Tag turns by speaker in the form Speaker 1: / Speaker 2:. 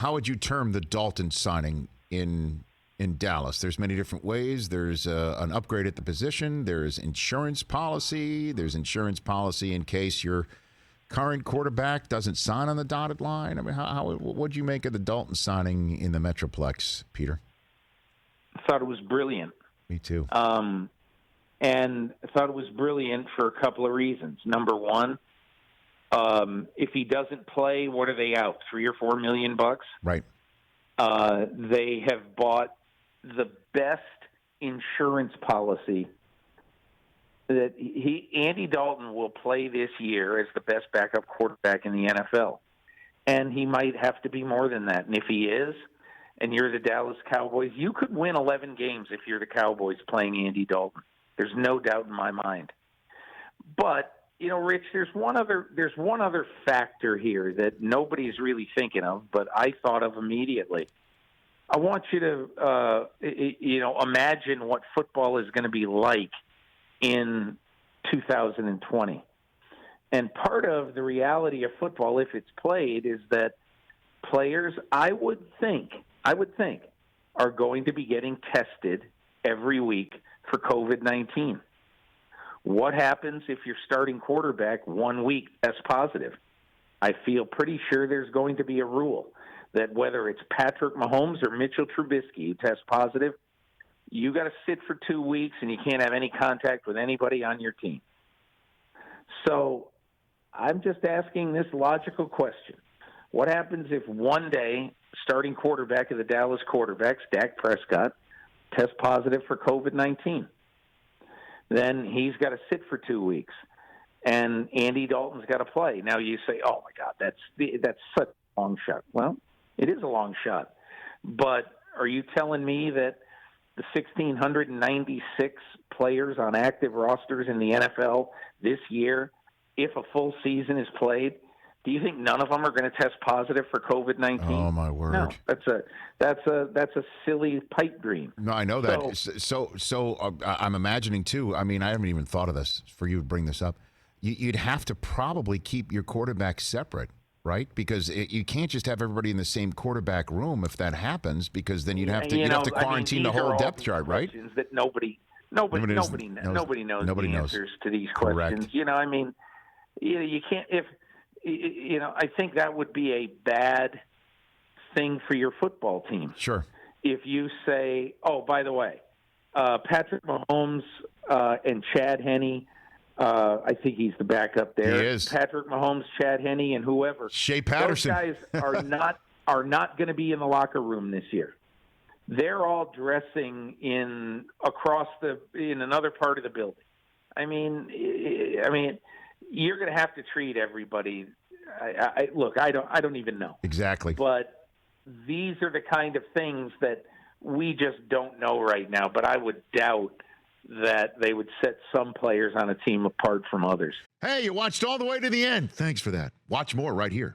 Speaker 1: How would you term the Dalton signing in Dallas? There's many different ways. There's an upgrade at the position. There's insurance policy. There's insurance policy in case your current quarterback doesn't sign on the dotted line. I mean, what'd you make of the Dalton signing in the Metroplex, Peter?
Speaker 2: I thought it was brilliant.
Speaker 1: Me too.
Speaker 2: And I thought it was brilliant for a couple of reasons. Number one, if he doesn't play, what are they out? $3 or $4 million bucks?
Speaker 1: Right.
Speaker 2: They have bought the best insurance policy that Andy Dalton will play this year as the best backup quarterback in the NFL. And he might have to be more than that. And if he is, and you're the Dallas Cowboys, you could win 11 games if you're the Cowboys playing Andy Dalton. There's no doubt in my mind. But, Rich, there's one other factor here that nobody's really thinking of, but I thought of immediately. I want you to, imagine what football is going to be like in 2020. And part of the reality of football, if it's played, is that players, I would think, are going to be getting tested every week for COVID-19. What happens if your starting quarterback 1 week tests positive? I feel pretty sure there's going to be a rule that whether it's Patrick Mahomes or Mitchell Trubisky who tests positive, you got to sit for 2 weeks and you can't have any contact with anybody on your team. So I'm just asking this logical question. What happens if one day starting quarterback of the Dallas quarterbacks, Dak Prescott, tests positive for COVID-19? Then he's got to sit for 2 weeks, and Andy Dalton's got to play. Now you say, oh, my God, that's such a long shot. Well, it is a long shot. But are you telling me that the 1,696 players on active rosters in the NFL this year, if a full season is played, do you think none of them are going to test positive for COVID-19?
Speaker 1: Oh, my word!
Speaker 2: No, that's a silly pipe dream.
Speaker 1: No, I know that. So I'm imagining too. I mean, I haven't even thought of this. For you to bring this up, you'd have to probably keep your quarterback separate, right? Because you can't just have everybody in the same quarterback room if that happens. Because then you'd have to quarantine the whole depth chart, right?
Speaker 2: That nobody knows the answers to these questions.
Speaker 1: Correct.
Speaker 2: You can't if. I think that would be a bad thing for your football team.
Speaker 1: Sure.
Speaker 2: If you say, oh, by the way, Patrick Mahomes and Chad Henne, I think he's the backup there.
Speaker 1: He is.
Speaker 2: Patrick Mahomes, Chad Henne, and whoever.
Speaker 1: Shea Patterson.
Speaker 2: Those guys are not going to be in the locker room this year. They're all dressing in another part of the building. I mean, you're going to have to treat everybody. Look, I don't even know
Speaker 1: exactly.
Speaker 2: But these are the kind of things that we just don't know right now. But I would doubt that they would set some players on a team apart from others.
Speaker 1: Hey, you watched all the way to the end. Thanks for that. Watch more right here.